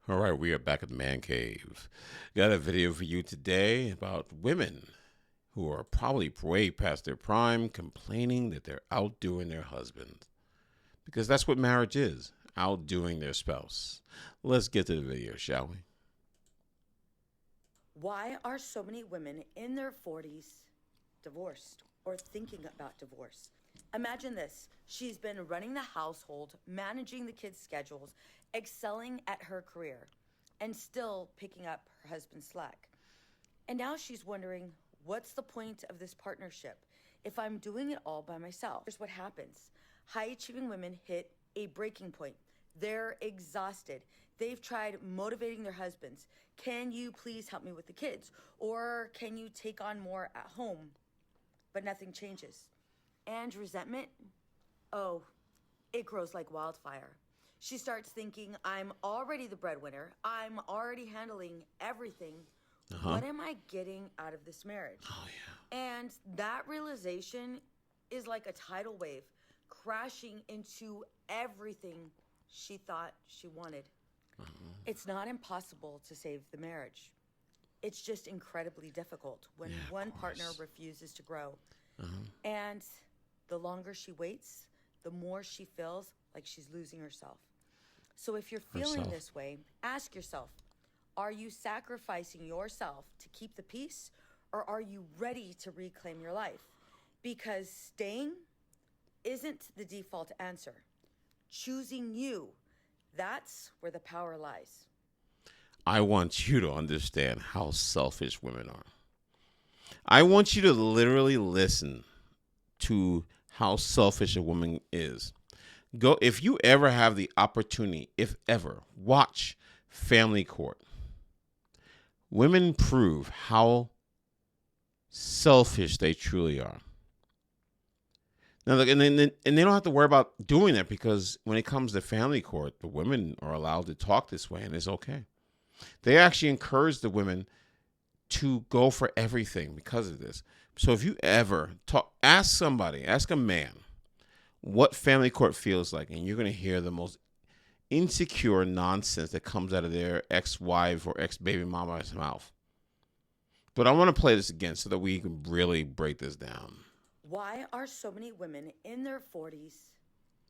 All right, we are back at the Man Cave. Got a video for you today about women who are probably way past their prime complaining that they're outdoing their husband. Because that's what marriage is, outdoing their spouse. Let's get to the video, shall we? Why are so many women in their 40s divorced or thinking about divorce? Imagine this. She's been running the household, managing the kids' schedules, excelling at her career, and still picking up her husband's slack. And now she's wondering, what's the point of this partnership if I'm doing it all by myself? Here's what happens. High achieving women hit a breaking point. They're exhausted. They've tried motivating their husbands. Can you please help me with the kids? Or can you take on more at home? But nothing changes. And resentment? Oh, it grows like wildfire. She starts thinking, I'm already the breadwinner. I'm already handling everything. What am I getting out of this marriage? Oh, yeah. And that realization is like a tidal wave crashing into everything she thought she wanted. It's not impossible to save the marriage. It's just incredibly difficult when one partner refuses to grow. And the longer she waits, the more she feels like she's losing herself. So if you're feeling this way, ask yourself, are you sacrificing yourself to keep the peace, or are you ready to reclaim your life? Because staying isn't the default answer. Choosing you, that's where the power lies. I want you to understand how selfish women are. I want you to literally listen to how selfish a woman is. Go if you ever have the opportunity, if ever, watch Family Court. Women prove how selfish they truly are. Now, and they don't have to worry about doing that because when it comes to family court, the women are allowed to talk this way, and it's okay. They actually encourage the women to go for everything because of this. So if you ever ask a man, what family court feels like, and you're going to hear the most insecure nonsense that comes out of their ex-wife or ex-baby mama's mouth. But I want to play this again so that we can really break this down. Why are so many women in their 40s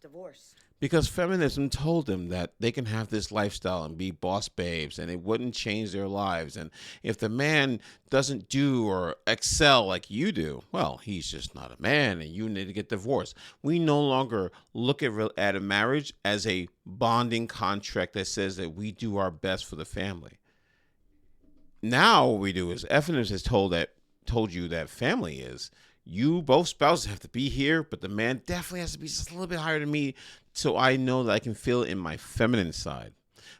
divorced? Because feminism told them that they can have this lifestyle and be boss babes and it wouldn't change their lives. And if the man doesn't do or excel like you do, well, he's just not a man and you need to get divorced. We no longer look at a marriage as a bonding contract that says that we do our best for the family. Now what we do is feminism has told you that family is you both spouses have to be here, but the man definitely has to be just a little bit higher than me so I know that I can feel it in my feminine side.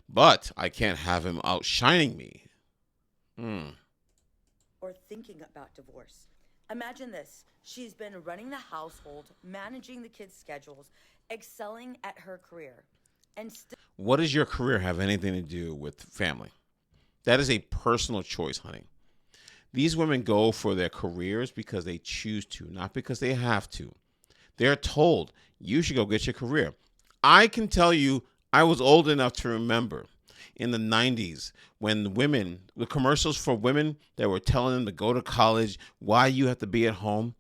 But I can't have him outshining me. Or thinking about divorce. Imagine this. She's been running the household, managing the kids' schedules, excelling at her career, and still. What does your career have anything to do with family? That is a personal choice, honey. These women go for their careers because they choose to, not because they have to. They're told, you should go get your career. I can tell you, I was old enough to remember in the 90s when the commercials for women that were telling them to go to college, why you have to be at home,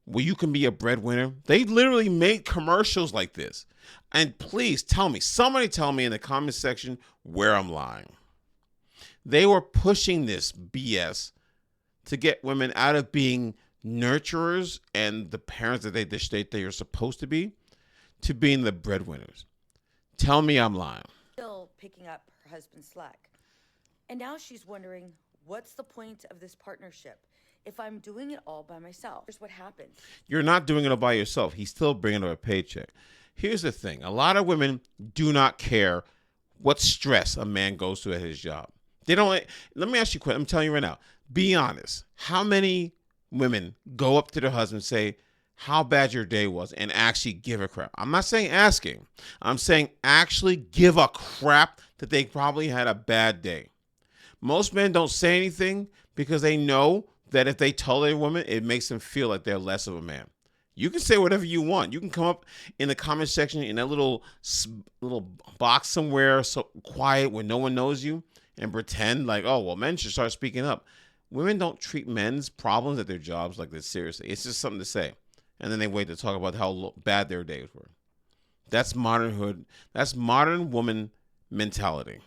well, you can be a breadwinner. They literally made commercials like this. And please somebody tell me in the comment section where I'm lying. They were pushing this BS to get women out of being nurturers and the parents that they are supposed to be, to being the breadwinners. Tell me I'm lying. Still picking up her husband's slack. And now she's wondering, what's the point of this partnership if I'm doing it all by myself? Here's what happens. You're not doing it all by yourself. He's still bringing her a paycheck. Here's the thing. A lot of women do not care what stress a man goes through at his job. They don't. Let me ask you a question. I'm telling you right now. Be honest. How many women go up to their husband and say how bad your day was and actually give a crap? I'm not saying asking. I'm saying actually give a crap that they probably had a bad day. Most men don't say anything because they know that if they tell a woman, it makes them feel like they're less of a man. You can say whatever you want. You can come up in the comment section in that little box somewhere, so quiet where no one knows you, and pretend like, oh, well, men should start speaking up. Women don't treat men's problems at their jobs like this seriously. It's just something to say, and then they wait to talk about how bad their days were. That's modernhood. That's modern woman mentality.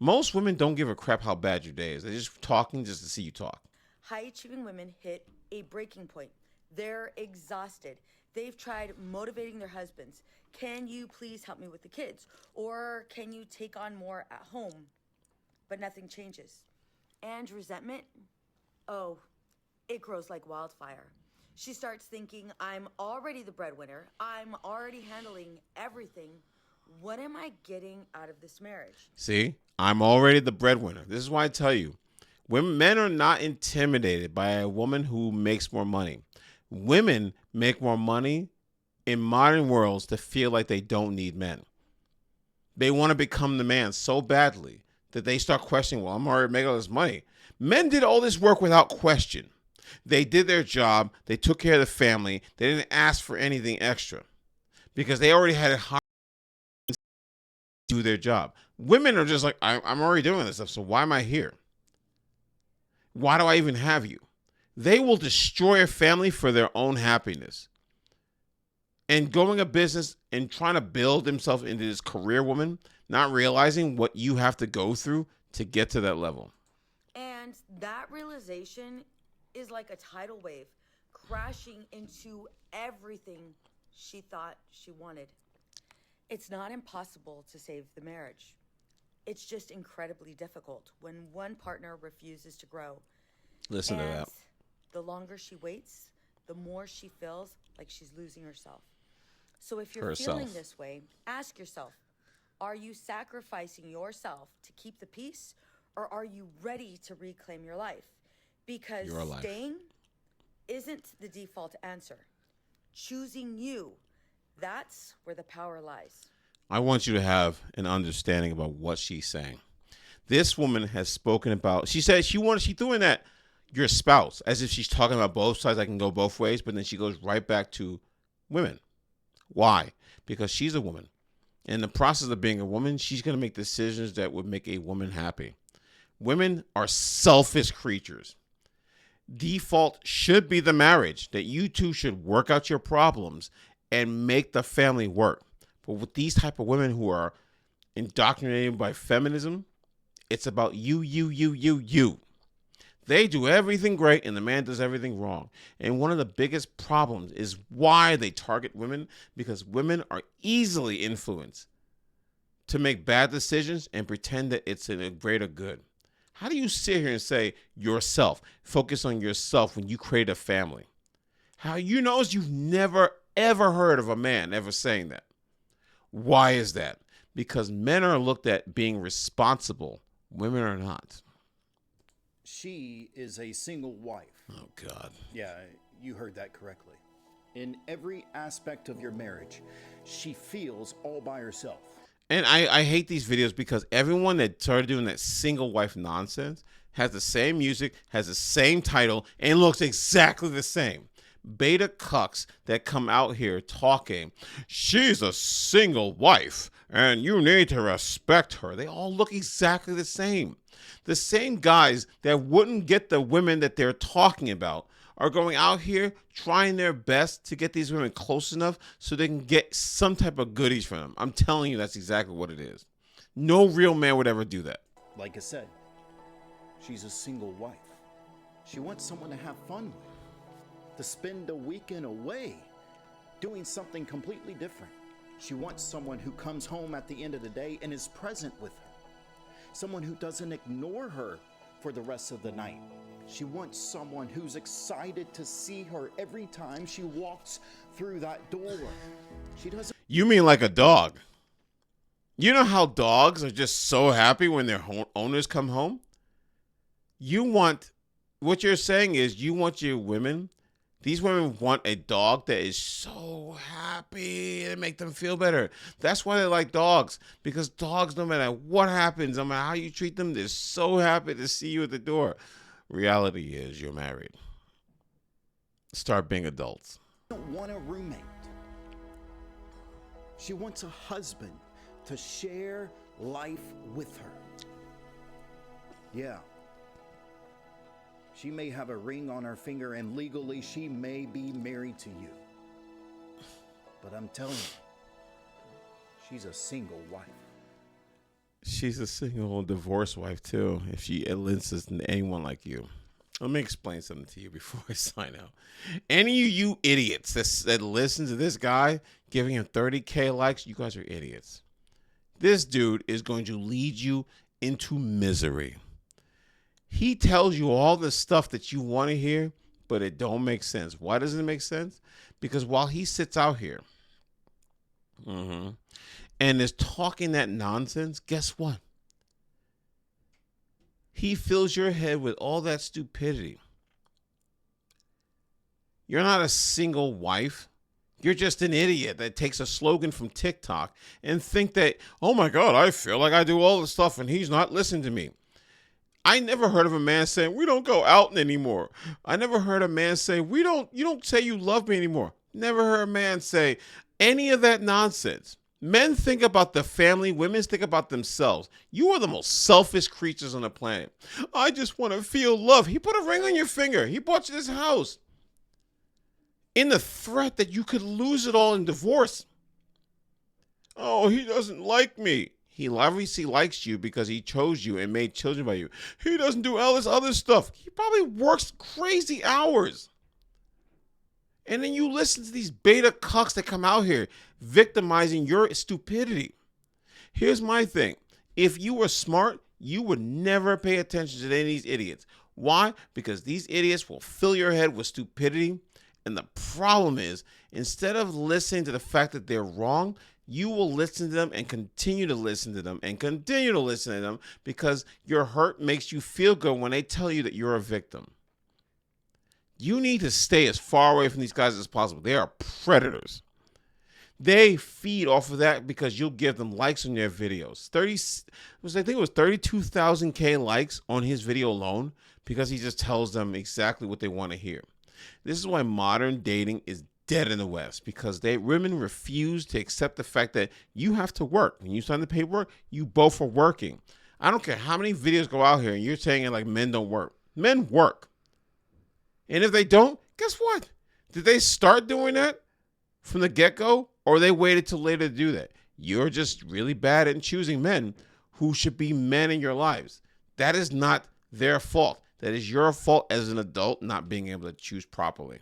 Most women don't give a crap how bad your day is. They're just talking just to see you talk. High achieving women hit a breaking point. They're exhausted. They've tried motivating their husbands. Can you please help me with the kids? Or can you take on more at home? But nothing changes. And resentment, oh, it grows like wildfire. She starts thinking, I'm already the breadwinner. I'm already handling everything. What am I getting out of this marriage? See, I'm already the breadwinner. This is why I tell you, men are not intimidated by a woman who makes more money. Women make more money in modern worlds to feel like they don't need men. They want to become the man so badly that they start questioning, well, I'm already making all this money. Men did all this work without question. They did their job. They took care of the family. They didn't ask for anything extra because they already had it hard to do their job. Women are just like, I'm already doing this stuff, so why am I here? Why do I even have you? They will destroy a family for their own happiness. And going a business and trying to build themselves into this career woman, not realizing what you have to go through to get to that level. And that realization is like a tidal wave crashing into everything she thought she wanted. It's not impossible to save the marriage. It's just incredibly difficult when one partner refuses to grow. Listen to that. The longer she waits, the more she feels like she's losing herself. So if you're feeling this way, ask yourself, are you sacrificing yourself to keep the peace, or are you ready to reclaim your life? Because staying isn't the default answer. Choosing you, that's where the power lies. I want you to have an understanding about what she's saying. This woman has spoken about, she said she threw in that your spouse, as if she's talking about both sides. I can go both ways, but then she goes right back to women. Why? Because she's a woman. In the process of being a woman, she's going to make decisions that would make a woman happy. Women are selfish creatures. Default should be the marriage, that you two should work out your problems and make the family work. But with these type of women who are indoctrinated by feminism, it's about you. They do everything great and the man does everything wrong. And one of the biggest problems is why they target women, because women are easily influenced to make bad decisions and pretend that it's in a greater good. How do you sit here and say yourself, focus on yourself when you create a family? How you notice you've never, ever heard of a man ever saying that. Why is that? Because men are looked at being responsible. Women are not. She is a single wife. Oh, God. Yeah, you heard that correctly. In every aspect of your marriage, she feels all by herself. And I hate these videos because everyone that started doing that single wife nonsense has the same music, has the same title, and looks exactly the same. Beta cucks that come out here talking, she's a single wife and you need to respect her. They all look exactly the same. The same guys that wouldn't get the women that they're talking about are going out here trying their best to get these women close enough so they can get some type of goodies from them. I'm telling you, that's exactly what it is. No real man would ever do that. Like I said, she's a single wife. She wants someone to have fun with, to spend a weekend away doing something completely different. She wants someone who comes home at the end of the day and is present with her. Someone who doesn't ignore her for the rest of the night. She wants someone who's excited to see her every time she walks through that door. She doesn't. You mean like a dog? You know how dogs are just so happy when their owners come home? What you're saying is you want your women, these women want a dog that is so happy and make them feel better. That's why they like dogs, because dogs, no matter what happens, no matter how you treat them, they're so happy to see you at the door. Reality is you're married. Start being adults. don't want a roommate. She wants a husband to share life with her. Yeah. She may have a ring on her finger and legally she may be married to you. But I'm telling you, she's a single wife. She's a single divorced wife too, if she listens to anyone like you. Let me explain something to you before I sign out. Any of you idiots that listen to this guy giving him 30K likes, you guys are idiots. This dude is going to lead you into misery. He tells you all the stuff that you want to hear, but it don't make sense. Why doesn't it make sense? Because while he sits out here and is talking that nonsense, guess what? He fills your head with all that stupidity. You're not a single wife. You're just an idiot that takes a slogan from TikTok and think that, oh my God, I feel like I do all this stuff and he's not listening to me. I never heard of a man saying, we don't go out anymore. I never heard a man say, you don't say you love me anymore. Never heard a man say any of that nonsense. Men think about the family. Women think about themselves. You are the most selfish creatures on the planet. I just want to feel love. He put a ring on your finger. He bought you this house. In the threat that you could lose it all in divorce. Oh, he doesn't like me. He obviously likes you because he chose you and made children by you. He doesn't do all this other stuff. He probably works crazy hours. And then you listen to these beta cucks that come out here victimizing your stupidity. Here's my thing. If you were smart, you would never pay attention to any of these idiots. Why? Because these idiots will fill your head with stupidity. And the problem is, instead of listening to the fact that they're wrong, you will listen to them and continue to listen to them and continue to listen to them because your hurt makes you feel good when they tell you that you're a victim. You need to stay as far away from these guys as possible. They are predators. They feed off of that because you'll give them likes on their videos. I think it was 32,000 likes on his video alone because he just tells them exactly what they want to hear. This is why modern dating is dead in the West, because women refuse to accept the fact that you have to work. When you sign the paperwork, you both are working. I don't care how many videos go out here and you're saying it like men don't work. Men work. And if they don't, guess what? Did they start doing that from the get-go, or they waited till later to do that? You're just really bad at choosing men who should be men in your lives. That is not their fault. That is your fault as an adult not being able to choose properly.